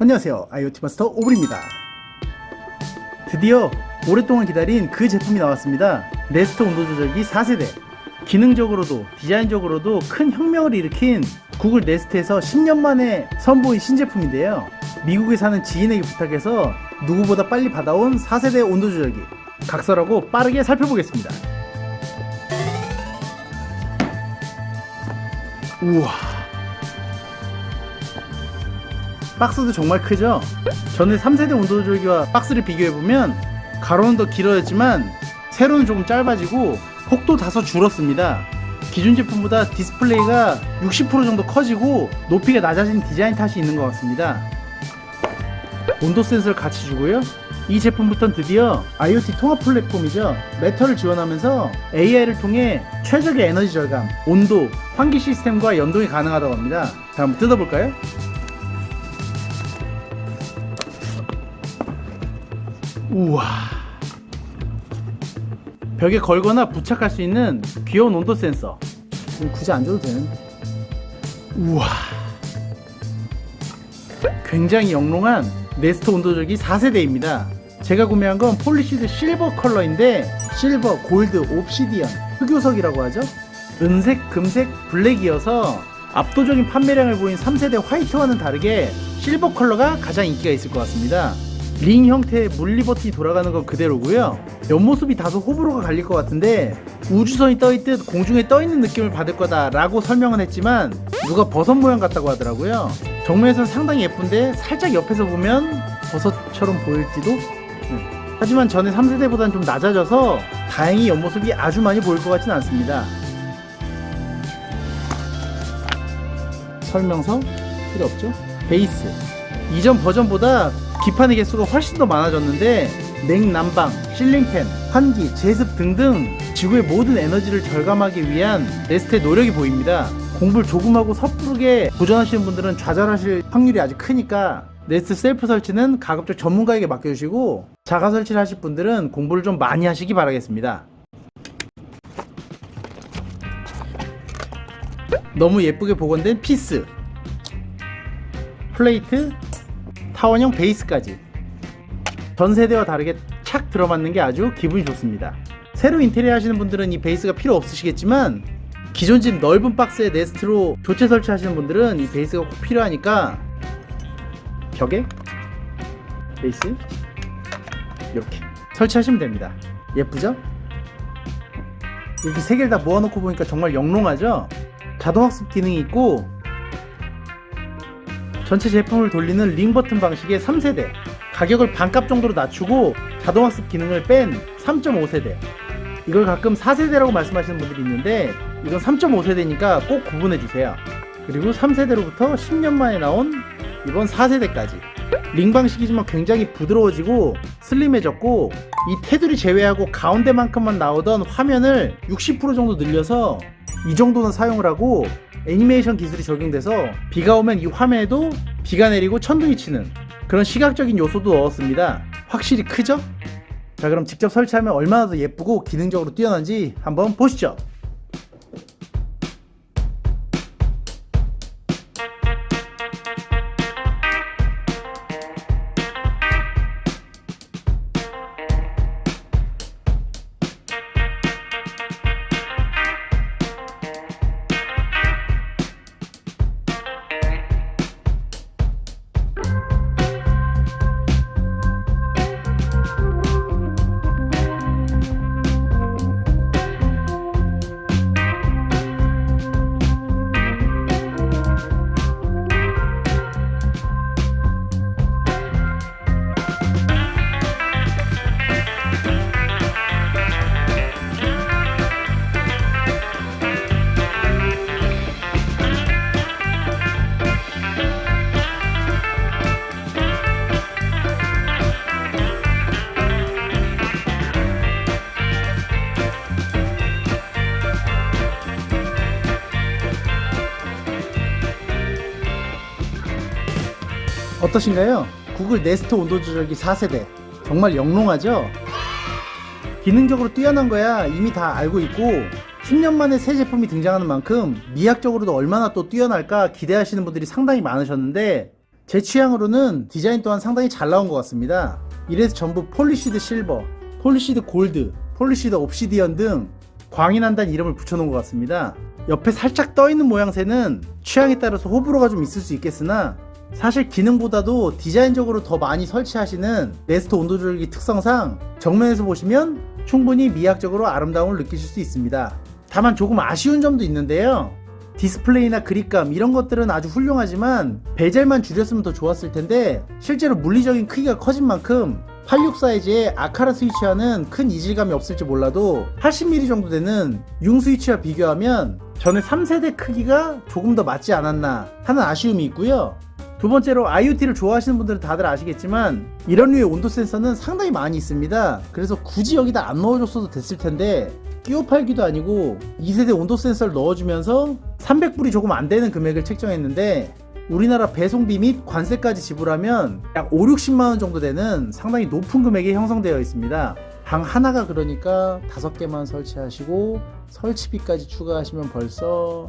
안녕하세요, IoT 마스터 오블입니다. 드디어 오랫동안 기다린 그 제품이 나왔습니다. 네스트 온도 조절기 4세대. 기능적으로도 디자인적으로도 큰 혁명을 일으킨 구글 네스트에서 10년 만에 선보인 신제품인데요. 미국에 사는 지인에게 부탁해서 누구보다 빨리 받아온 4세대 온도 조절기, 각설하고 빠르게 살펴보겠습니다. 우와, 박스도 정말 크죠? 전에 3세대 온도 조절기와 박스를 비교해보면 가로는 더 길어졌지만 세로는 조금 짧아지고 폭도 다소 줄었습니다. 기존 제품보다 디스플레이가 60% 정도 커지고 높이가 낮아진 디자인 탓이 있는 것 같습니다. 온도 센서를 같이 주고요. 이 제품부터는 드디어 IoT 통합 플랫폼이죠. 매터를 지원하면서 AI를 통해 최적의 에너지 절감, 온도, 환기 시스템과 연동이 가능하다고 합니다. 자, 한번 뜯어볼까요? 우와, 벽에 걸거나 부착할 수 있는 귀여운 온도 센서. 굳이 안 줘도 되는데. 우와, 굉장히 영롱한 네스트 온도 조절기 4세대입니다 제가 구매한 건 폴리시드 실버 컬러인데, 실버, 골드, 옵시디언, 흑요석이라고 하죠. 은색, 금색, 블랙이어서 압도적인 판매량을 보인 3세대 화이트와는 다르게 실버 컬러가 가장 인기가 있을 것 같습니다. 링 형태의 물리 버튼이 돌아가는 건 그대로고요. 옆모습이 다소 호불호가 갈릴 것 같은데, 우주선이 떠있듯 공중에 떠있는 느낌을 받을 거다 라고 설명은 했지만 누가 버섯 모양 같다고 하더라고요. 정면에서는 상당히 예쁜데 살짝 옆에서 보면 버섯처럼 보일지도. 하지만 전에 3세대보다는 좀 낮아져서 다행히 옆모습이 아주 많이 보일 것 같지는 않습니다. 설명서 필요 없죠? 베이스, 이전 버전보다 기판의 개수가 훨씬 더 많아졌는데 냉난방, 실링팬, 환기, 제습 등등 지구의 모든 에너지를 절감하기 위한 네스트의 노력이 보입니다. 공부를 조금 하고 섣부르게 도전하시는 분들은 좌절하실 확률이 아주 크니까 네스트 셀프 설치는 가급적 전문가에게 맡겨주시고, 자가 설치를 하실 분들은 공부를 좀 많이 하시기 바라겠습니다. 너무 예쁘게 복원된 피스, 플레이트, 타원형 베이스까지 전 세대와 다르게 착 들어맞는 게 아주 기분이 좋습니다. 새로 인테리어 하시는 분들은 이 베이스가 필요 없으시겠지만, 기존 집 넓은 박스에 네스트로 교체 설치하시는 분들은 이 베이스가 꼭 필요하니까 벽에 베이스 이렇게 설치하시면 됩니다. 예쁘죠? 이렇게 세 개를 다 모아놓고 보니까 정말 영롱하죠? 자동학습 기능이 있고, 전체 제품을 돌리는 링 버튼 방식의 3세대, 가격을 반값 정도로 낮추고 자동학습 기능을 뺀 3.5세대. 이걸 가끔 4세대라고 말씀하시는 분들이 있는데, 이건 3.5세대니까 꼭 구분해주세요. 그리고 3세대로부터 10년 만에 나온 이번 4세대까지 링 방식이지만 굉장히 부드러워지고 슬림해졌고, 이 테두리 제외하고 가운데만큼만 나오던 화면을 60% 정도 늘려서 이 정도는 사용을 하고, 애니메이션 기술이 적용돼서 비가 오면 이 화면에도 비가 내리고 천둥이 치는 그런 시각적인 요소도 넣었습니다. 확실히 크죠? 자, 그럼 직접 설치하면 얼마나 더 예쁘고 기능적으로 뛰어난지 한번 보시죠. 어떠신가요? 구글 네스트 온도 조절기 4세대 정말 영롱하죠? 기능적으로 뛰어난 거야 이미 다 알고 있고, 10년 만에 새 제품이 등장하는 만큼 미학적으로도 얼마나 또 뛰어날까 기대하시는 분들이 상당히 많으셨는데, 제 취향으로는 디자인 또한 상당히 잘 나온 것 같습니다. 이래서 전부 폴리시드 실버, 폴리시드 골드, 폴리시드 옵시디언 등 광이 난다는 이름을 붙여놓은 것 같습니다. 옆에 살짝 떠있는 모양새는 취향에 따라서 호불호가 좀 있을 수 있겠으나 사실 기능보다도 디자인적으로 더 많이 설치하시는 네스트 온도 조절기 특성상 정면에서 보시면 충분히 미학적으로 아름다움을 느끼실 수 있습니다. 다만 조금 아쉬운 점도 있는데요. 디스플레이나 그립감 이런 것들은 아주 훌륭하지만 베젤만 줄였으면 더 좋았을 텐데 실제로 물리적인 크기가 커진 만큼 86 사이즈의 아카라 스위치와는 큰 이질감이 없을지 몰라도 80mm 정도 되는 융 스위치와 비교하면 전에 3세대 크기가 조금 더 맞지 않았나 하는 아쉬움이 있고요. 두 번째로 IoT를 좋아하시는 분들은 다들 아시겠지만 이런 류의 온도 센서는 상당히 많이 있습니다. 그래서 굳이 여기다 안 넣어줬어도 됐을 텐데 끼워 팔기도 아니고 2세대 온도 센서를 넣어주면서 300불이 조금 안 되는 금액을 책정했는데 우리나라 배송비 및 관세까지 지불하면 약 5, 60만원 정도 되는 상당히 높은 금액이 형성되어 있습니다. 방 하나가 그러니까 5개만 설치하시고 설치비까지 추가하시면 벌써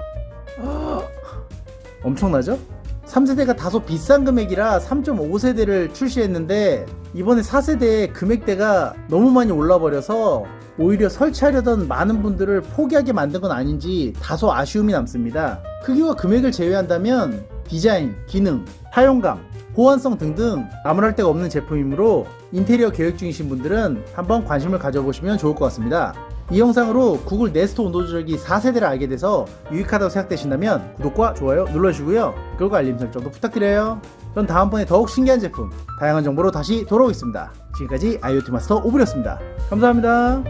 엄청나죠? 3세대가 다소 비싼 금액이라 3.5세대를 출시했는데 이번에 4세대의 금액대가 너무 많이 올라버려서 오히려 설치하려던 많은 분들을 포기하게 만든 건 아닌지 다소 아쉬움이 남습니다. 크기와 금액을 제외한다면 디자인, 기능, 사용감, 보안성 등등 나무랄 데가 없는 제품이므로 인테리어 계획 중이신 분들은 한번 관심을 가져보시면 좋을 것 같습니다. 이 영상으로 구글 네스트 온도 조절기 4세대를 알게 돼서 유익하다고 생각되신다면 구독과 좋아요 눌러주시고요. 그리고 알림 설정도 부탁드려요. 전 다음번에 더욱 신기한 제품, 다양한 정보로 다시 돌아오겠습니다. 지금까지 IoT 마스터 오브리였습니다. 감사합니다.